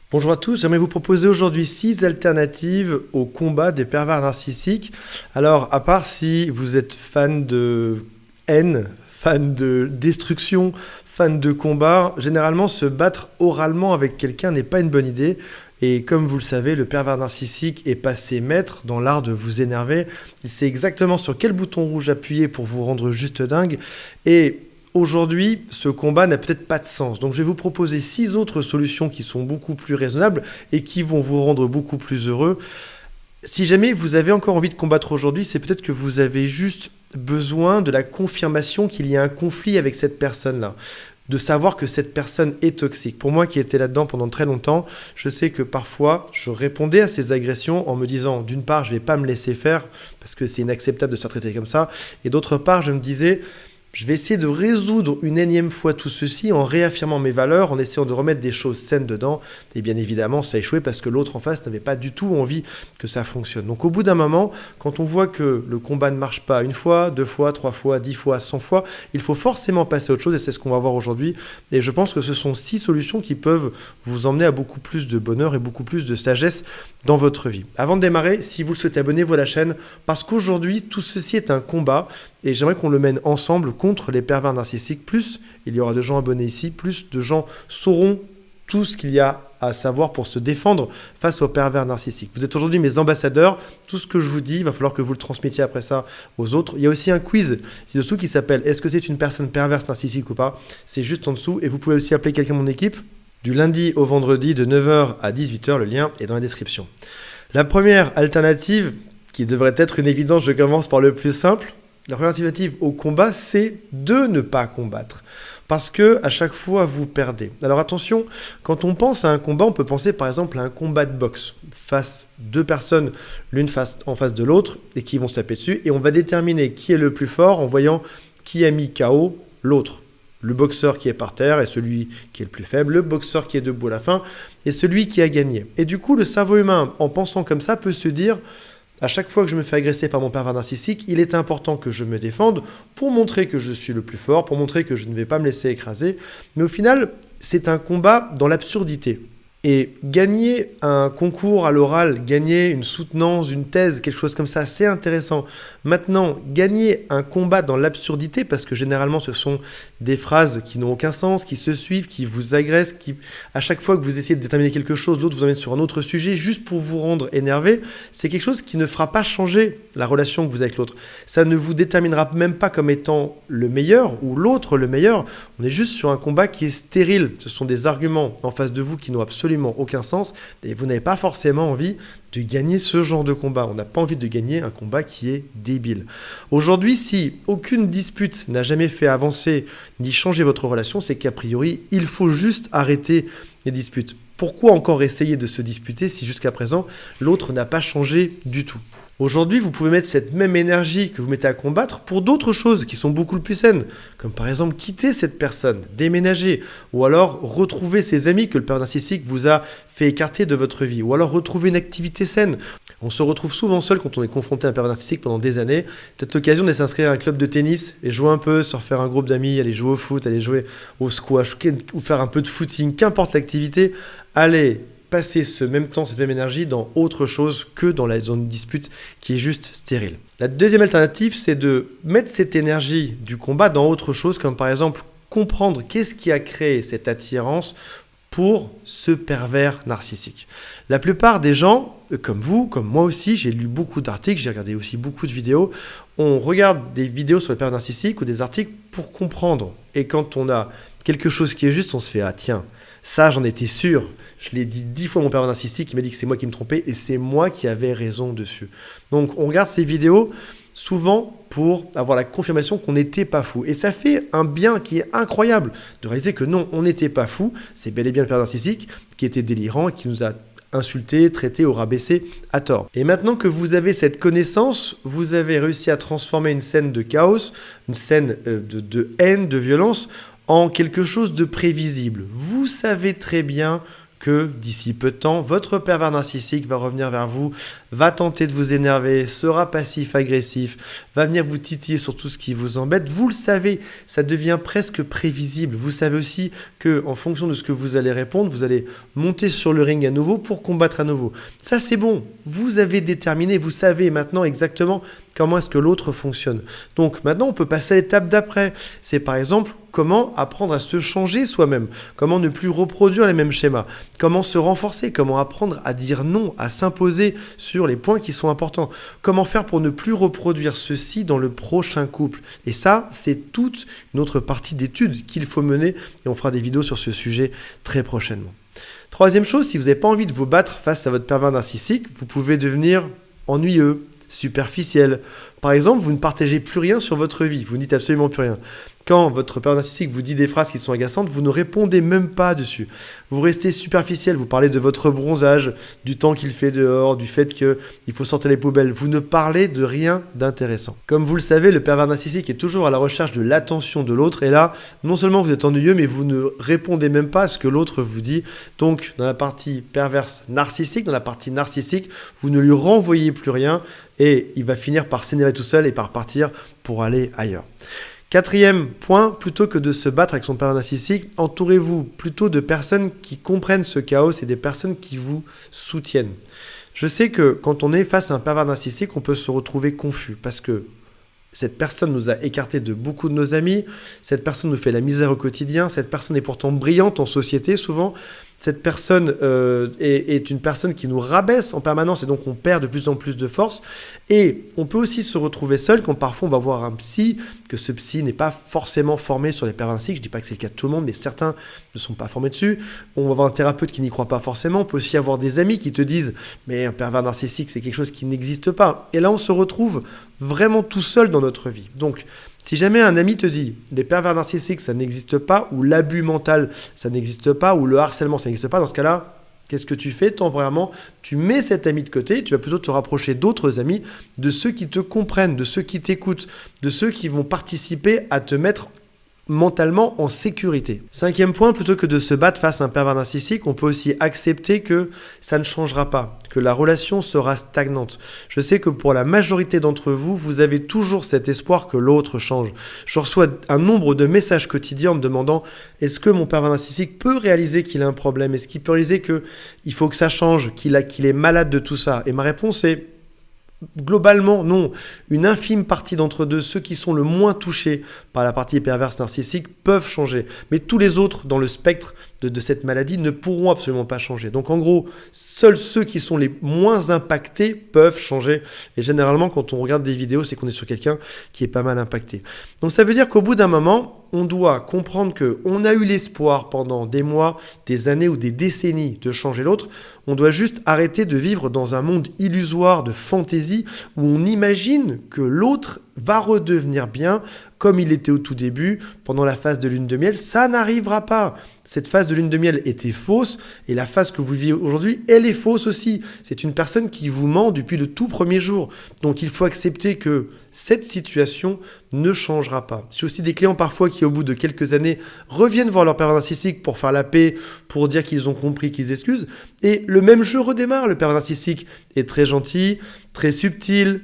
Bonjour à tous, j'aimerais vous proposer aujourd'hui 6 alternatives au combat des pervers narcissiques. Alors, à part si vous êtes fan de haine, fan de destruction, fan de combat, généralement se battre oralement avec quelqu'un n'est pas une bonne idée. Et comme vous le savez, le pervers narcissique est passé maître dans l'art de vous énerver. Il sait exactement sur quel bouton rouge appuyer pour vous rendre juste dingue. Et aujourd'hui, ce combat n'a peut-être pas de sens. Donc je vais vous proposer 6 autres solutions qui sont beaucoup plus raisonnables et qui vont vous rendre beaucoup plus heureux. Si jamais vous avez encore envie de combattre aujourd'hui, c'est peut-être que vous avez juste besoin de la confirmation qu'il y a un conflit avec cette personne-là. De savoir que cette personne est toxique. Pour moi qui étais là-dedans pendant très longtemps, je sais que parfois je répondais à ces agressions en me disant d'une part je ne vais pas me laisser faire parce que c'est inacceptable de se faire traiter comme ça, et d'autre part je me disais je vais essayer de résoudre une énième fois tout ceci en réaffirmant mes valeurs, en essayant de remettre des choses saines dedans. Et bien évidemment, ça a échoué parce que l'autre en face n'avait pas du tout envie que ça fonctionne. Donc au bout d'un moment, quand on voit que le combat ne marche pas une fois, 2 fois, 3 fois, 10 fois, 100 fois, il faut forcément passer à autre chose et c'est ce qu'on va voir aujourd'hui. Et je pense que ce sont 6 solutions qui peuvent vous emmener à beaucoup plus de bonheur et beaucoup plus de sagesse dans votre vie. Avant de démarrer, si vous le souhaitez, abonnez-vous à la chaîne parce qu'aujourd'hui, tout ceci est un combat et j'aimerais qu'on le mène ensemble contre les pervers narcissiques. Plus il y aura de gens abonnés ici, plus de gens sauront tout ce qu'il y a à savoir pour se défendre face aux pervers narcissiques. Vous êtes aujourd'hui mes ambassadeurs. Tout ce que je vous dis, il va falloir que vous le transmettiez après ça aux autres. Il y a aussi un quiz ci-dessous qui s'appelle « Est-ce que c'est une personne perverse narcissique ou pas ?» C'est juste en dessous. Et vous pouvez aussi appeler quelqu'un de mon équipe du lundi au vendredi de 9h à 18h. Le lien est dans la description. La première alternative, qui devrait être une évidence, je commence par le plus simple. La première alternative au combat, c'est de ne pas combattre. Parce que à chaque fois, vous perdez. Alors attention, quand on pense à un combat, on peut penser par exemple à un combat de boxe. Face 2 personnes, l'une en face de l'autre, et qui vont se taper dessus. Et on va déterminer qui est le plus fort en voyant qui a mis KO l'autre. Le boxeur qui est par terre est celui qui est le plus faible, le boxeur qui est debout à la fin est celui qui a gagné. Et du coup, le cerveau humain, en pensant comme ça, peut se dire à chaque fois que je me fais agresser par mon pervers narcissique, il est important que je me défende pour montrer que je suis le plus fort, pour montrer que je ne vais pas me laisser écraser. Mais au final, c'est un combat dans l'absurdité. Et gagner un concours à l'oral, gagner une soutenance, une thèse, quelque chose comme ça, c'est intéressant. Maintenant, gagner un combat dans l'absurdité, parce que généralement ce sont des phrases qui n'ont aucun sens, qui se suivent, qui vous agressent, qui, à chaque fois que vous essayez de déterminer quelque chose, l'autre vous emmène sur un autre sujet, juste pour vous rendre énervé, c'est quelque chose qui ne fera pas changer la relation que vous avez avec l'autre. Ça ne vous déterminera même pas comme étant le meilleur ou l'autre le meilleur. On est juste sur un combat qui est stérile. Ce sont des arguments en face de vous qui n'ont absolument aucun sens et vous n'avez pas forcément envie de gagner ce genre de combat. On n'a pas envie de gagner un combat qui est débile. Aujourd'hui, si aucune dispute n'a jamais fait avancer ni changer votre relation, c'est qu'a priori, il faut juste arrêter les disputes. Pourquoi encore essayer de se disputer si jusqu'à présent, l'autre n'a pas changé du tout ? Aujourd'hui, vous pouvez mettre cette même énergie que vous mettez à combattre pour d'autres choses qui sont beaucoup plus saines, comme par exemple quitter cette personne, déménager, ou alors retrouver ses amis que le pervers narcissique vous a fait écarter de votre vie, ou alors retrouver une activité saine. On se retrouve souvent seul quand on est confronté à un pervers narcissique pendant des années. Peut-être l'occasion de s'inscrire à un club de tennis et jouer un peu, se refaire un groupe d'amis, aller jouer au foot, aller jouer au squash, ou faire un peu de footing, qu'importe l'activité, allez passer ce même temps, cette même énergie dans autre chose que dans la zone de dispute qui est juste stérile. La deuxième alternative, c'est de mettre cette énergie du combat dans autre chose, comme par exemple comprendre qu'est-ce qui a créé cette attirance pour ce pervers narcissique. La plupart des gens, comme vous, comme moi aussi, j'ai lu beaucoup d'articles, j'ai regardé aussi beaucoup de vidéos, on regarde des vidéos sur le pervers narcissique ou des articles pour comprendre. Et quand on a quelque chose qui est juste, on se fait « Ah tiens, ça j'en étais sûr ». Je l'ai dit 10 fois à mon pervers narcissique, il m'a dit que c'est moi qui me trompais et c'est moi qui avais raison dessus. Donc on regarde ces vidéos souvent pour avoir la confirmation qu'on n'était pas fou. Et ça fait un bien qui est incroyable de réaliser que non, on n'était pas fou. C'est bel et bien le pervers narcissique qui était délirant et qui nous a insulté, traité ou rabaissé à tort. Et maintenant que vous avez cette connaissance, vous avez réussi à transformer une scène de chaos, une scène de haine, de violence, en quelque chose de prévisible. Vous savez très bien que d'ici peu de temps, votre pervers narcissique va revenir vers vous va tenter de vous énerver, sera passif-agressif, va venir vous titiller sur tout ce qui vous embête. Vous le savez, ça devient presque prévisible. Vous savez aussi que, en fonction de ce que vous allez répondre, vous allez monter sur le ring à nouveau pour combattre à nouveau. Ça, c'est bon. Vous avez déterminé, vous savez maintenant exactement comment est-ce que l'autre fonctionne. Donc maintenant, on peut passer à l'étape d'après. C'est par exemple comment apprendre à se changer soi-même, comment ne plus reproduire les mêmes schémas, comment se renforcer, comment apprendre à dire non, à s'imposer sur les points qui sont importants, comment faire pour ne plus reproduire ceci dans le prochain couple. Et ça, c'est toute une autre partie d'études qu'il faut mener et on fera des vidéos sur ce sujet très prochainement. Troisième chose, si vous n'avez pas envie de vous battre face à votre pervers narcissique, vous pouvez devenir ennuyeux, superficiel. Par exemple, vous ne partagez plus rien sur votre vie, vous ne dites absolument plus rien. Quand votre pervers narcissique vous dit des phrases qui sont agaçantes, vous ne répondez même pas dessus. Vous restez superficiel, vous parlez de votre bronzage, du temps qu'il fait dehors, du fait qu'il faut sortir les poubelles. Vous ne parlez de rien d'intéressant. Comme vous le savez, le pervers narcissique est toujours à la recherche de l'attention de l'autre. Et là, non seulement vous êtes ennuyeux, mais vous ne répondez même pas à ce que l'autre vous dit. Donc, dans la partie perverse narcissique, dans la partie narcissique, vous ne lui renvoyez plus rien et il va finir par s'énerver tout seul et par partir pour aller ailleurs. Quatrième point, plutôt que de se battre avec son pervers narcissique, entourez-vous plutôt de personnes qui comprennent ce chaos et des personnes qui vous soutiennent. Je sais que quand on est face à un pervers narcissique, on peut se retrouver confus parce que cette personne nous a écartés de beaucoup de nos amis, cette personne nous fait la misère au quotidien, cette personne est pourtant brillante en société souvent, cette personne est une personne qui nous rabaisse en permanence et donc on perd de plus en plus de force. Et on peut aussi se retrouver seul quand parfois on va voir un psy, que ce psy n'est pas forcément formé sur les pervers narcissiques. Je ne dis pas que c'est le cas de tout le monde, mais certains ne sont pas formés dessus. On va avoir un thérapeute qui n'y croit pas forcément. On peut aussi avoir des amis qui te disent « mais un pervers narcissique, c'est quelque chose qui n'existe pas ». Et là, on se retrouve vraiment tout seul dans notre vie. Donc, si jamais un ami te dit les pervers narcissiques ça n'existe pas, ou l'abus mental ça n'existe pas, ou le harcèlement ça n'existe pas, dans ce cas-là, qu'est-ce que tu fais temporairement? Tu mets cet ami de côté, tu vas plutôt te rapprocher d'autres amis, de ceux qui te comprennent, de ceux qui t'écoutent, de ceux qui vont participer à te mettre mentalement en sécurité. Cinquième point, plutôt que de se battre face à un pervers narcissique, on peut aussi accepter que ça ne changera pas, que la relation sera stagnante. Je sais que pour la majorité d'entre vous, vous avez toujours cet espoir que l'autre change. Je reçois un nombre de messages quotidiens en me demandant est-ce que mon pervers narcissique peut réaliser qu'il a un problème? Est-ce qu'il peut réaliser qu'il faut que ça change, qu'il est malade de tout ça? Et ma réponse est globalement, non. Une infime partie d'entre eux, ceux qui sont le moins touchés par la partie perverse narcissique, peuvent changer. Mais tous les autres dans le spectre de cette maladie ne pourront absolument pas changer. Donc en gros, seuls ceux qui sont les moins impactés peuvent changer. Et généralement, quand on regarde des vidéos, c'est qu'on est sur quelqu'un qui est pas mal impacté. Donc ça veut dire qu'au bout d'un moment, on doit comprendre qu'on a eu l'espoir pendant des mois, des années ou des décennies de changer l'autre. On doit juste arrêter de vivre dans un monde illusoire de fantaisie où on imagine que l'autre va redevenir bien comme il était au tout début, pendant la phase de lune de miel. Ça n'arrivera pas. Cette phase de lune de miel était fausse et la phase que vous vivez aujourd'hui, elle est fausse aussi. C'est une personne qui vous ment depuis le tout premier jour. Donc il faut accepter que cette situation ne changera pas. J'ai aussi des clients parfois qui, au bout de quelques années, reviennent voir leur pervers narcissique pour faire la paix, pour dire qu'ils ont compris, qu'ils excusent. Et le même jeu redémarre. Le pervers narcissique est très gentil, très subtil,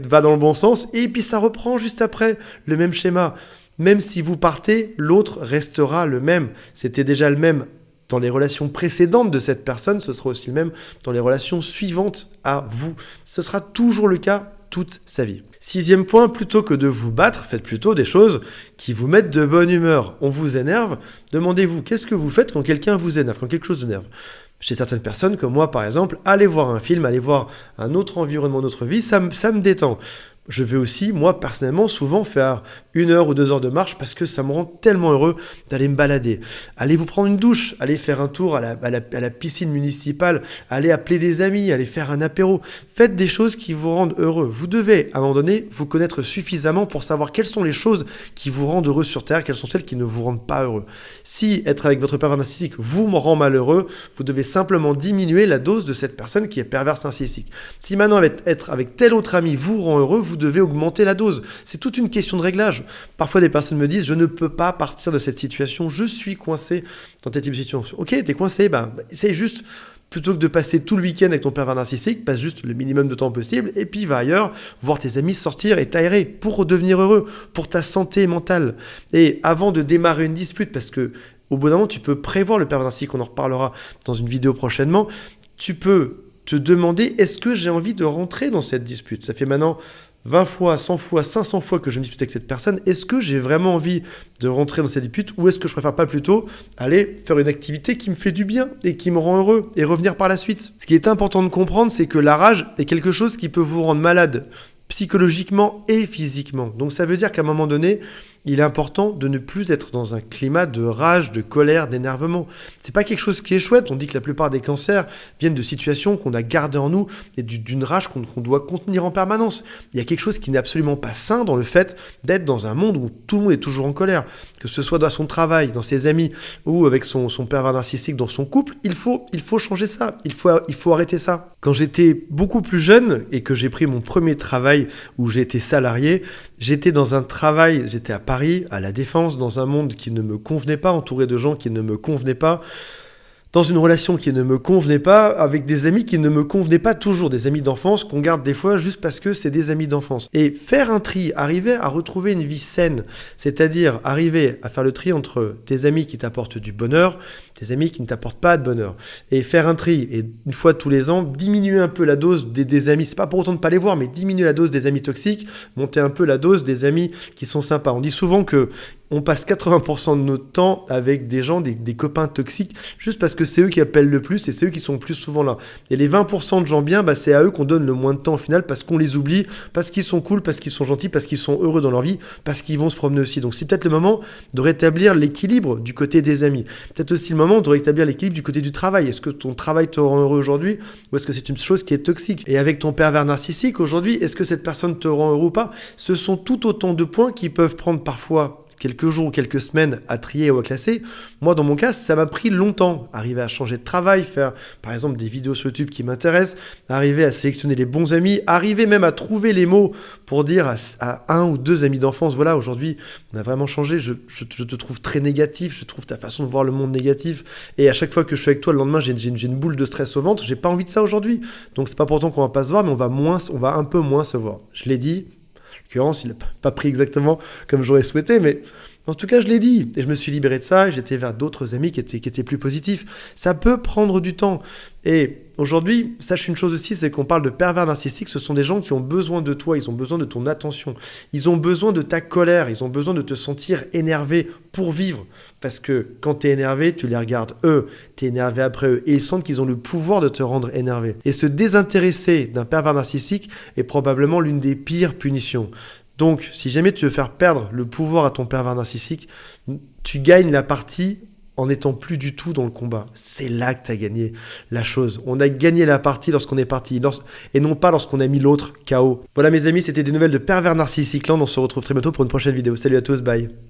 va dans le bon sens. Et puis ça reprend juste après le même schéma. Même si vous partez, l'autre restera le même. C'était déjà le même dans les relations précédentes de cette personne, ce sera aussi le même dans les relations suivantes à vous. Ce sera toujours le cas toute sa vie. Sixième point, plutôt que de vous battre, faites plutôt des choses qui vous mettent de bonne humeur. On vous énerve, demandez-vous qu'est-ce que vous faites quand quelqu'un vous énerve, quand quelque chose vous énerve. Chez certaines personnes, comme moi par exemple, aller voir un film, aller voir un autre environnement, notre vie, ça me détend. Je vais aussi, moi personnellement, souvent faire 1 heure ou 2 heures de marche parce que ça me rend tellement heureux d'aller me balader. Allez vous prendre une douche, allez faire un tour à la piscine municipale, allez appeler des amis, allez faire un apéro. Faites des choses qui vous rendent heureux. Vous devez, à un moment donné, vous connaître suffisamment pour savoir quelles sont les choses qui vous rendent heureux sur Terre, quelles sont celles qui ne vous rendent pas heureux. Si être avec votre pervers narcissique vous me rend malheureux, vous devez simplement diminuer la dose de cette personne qui est perverse narcissique. Si maintenant être avec tel autre ami vous rend heureux, vous devez augmenter la dose. C'est toute une question de réglage. Parfois, des personnes me disent « je ne peux pas partir de cette situation, je suis coincé dans tel type de situation ». Ok, t'es coincé, essaye juste Plutôt que de passer tout le week-end avec ton pervers narcissique, passe juste le minimum de temps possible et puis va ailleurs voir tes amis sortir et t'aérer pour redevenir heureux, pour ta santé mentale. Et avant de démarrer une dispute, parce que au bout d'un moment, tu peux prévoir le pervers narcissique, on en reparlera dans une vidéo prochainement, tu peux te demander, est-ce que j'ai envie de rentrer dans cette dispute? Ça fait maintenant 20 fois, 100 fois, 500 fois que je me dispute avec cette personne, est-ce que j'ai vraiment envie de rentrer dans cette dispute ou est-ce que je préfère pas plutôt aller faire une activité qui me fait du bien et qui me rend heureux et revenir par la suite? Ce qui est important de comprendre, c'est que la rage est quelque chose qui peut vous rendre malade psychologiquement et physiquement. Donc ça veut dire qu'à un moment donné, il est important de ne plus être dans un climat de rage, de colère, d'énervement. C'est pas quelque chose qui est chouette. On dit que la plupart des cancers viennent de situations qu'on a gardées en nous et d'une rage qu'on doit contenir en permanence. Il y a quelque chose qui n'est absolument pas sain dans le fait d'être dans un monde où tout le monde est toujours en colère. Que ce soit dans son travail, dans ses amis ou avec son pervers narcissique dans son couple, il faut changer ça. Il faut arrêter ça. Quand j'étais beaucoup plus jeune et que j'ai pris mon premier travail où j'étais salarié, j'étais dans un travail, j'étais à Paris, à La Défense, dans un monde qui ne me convenait pas, entouré de gens qui ne me convenaient pas, dans une relation qui ne me convenait pas, avec des amis qui ne me convenaient pas toujours, des amis d'enfance qu'on garde des fois juste parce que c'est des amis d'enfance. Et faire un tri, arriver à retrouver une vie saine, c'est-à-dire arriver à faire le tri entre tes amis qui t'apportent du bonheur, tes amis qui ne t'apportent pas de bonheur. Et faire un tri, et une fois tous les ans, diminuer un peu la dose des amis, c'est pas pour autant de ne pas les voir, mais diminuer la dose des amis toxiques, monter un peu la dose des amis qui sont sympas. On dit souvent que on passe 80% de notre temps avec des gens, des copains toxiques, juste parce que c'est eux qui appellent le plus et c'est eux qui sont le plus souvent là. Et les 20% de gens bien, c'est à eux qu'on donne le moins de temps au final parce qu'on les oublie, parce qu'ils sont cool, parce qu'ils sont gentils, parce qu'ils sont heureux dans leur vie, parce qu'ils vont se promener aussi. Donc c'est peut-être le moment de rétablir l'équilibre du côté des amis. Peut-être aussi le moment de rétablir l'équilibre du côté du travail. Est-ce que ton travail te rend heureux aujourd'hui ou est-ce que c'est une chose qui est toxique? Et avec ton pervers narcissique aujourd'hui, est-ce que cette personne te rend heureux ou pas? Ce sont tout autant de points qui peuvent prendre parfois quelques jours ou quelques semaines à trier ou à classer. Moi, dans mon cas, ça m'a pris longtemps. Arriver à changer de travail, faire par exemple des vidéos sur YouTube qui m'intéressent, arriver à sélectionner les bons amis, arriver même à trouver les mots pour dire à un ou deux amis d'enfance, voilà, aujourd'hui, on a vraiment changé, je te trouve très négatif, je trouve ta façon de voir le monde négatif, et à chaque fois que je suis avec toi, le lendemain, j'ai une boule de stress au ventre, j'ai pas envie de ça aujourd'hui. Donc c'est pas pour autant qu'on va pas se voir, mais on va un peu moins se voir. Je l'ai dit, en l'occurrence, il n'a pas pris exactement comme j'aurais souhaité, mais en tout cas, je l'ai dit. Et je me suis libéré de ça et j'étais vers d'autres amis qui étaient plus positifs. Ça peut prendre du temps. Et aujourd'hui, sache une chose aussi, c'est qu'on parle de pervers narcissiques. Ce sont des gens qui ont besoin de toi, ils ont besoin de ton attention. Ils ont besoin de ta colère, ils ont besoin de te sentir énervé pour vivre. Parce que quand tu es énervé, tu les regardes eux, tu es énervé après eux. Et ils sentent qu'ils ont le pouvoir de te rendre énervé. Et se désintéresser d'un pervers narcissique est probablement l'une des pires punitions. Donc, si jamais tu veux faire perdre le pouvoir à ton pervers narcissique, tu gagnes la partie en n'étant plus du tout dans le combat. C'est là que tu as gagné la chose. On a gagné la partie lorsqu'on est parti, et non pas lorsqu'on a mis l'autre KO. Voilà mes amis, c'était des nouvelles de Pervers Narcissique Land. On se retrouve très bientôt pour une prochaine vidéo. Salut à tous, bye.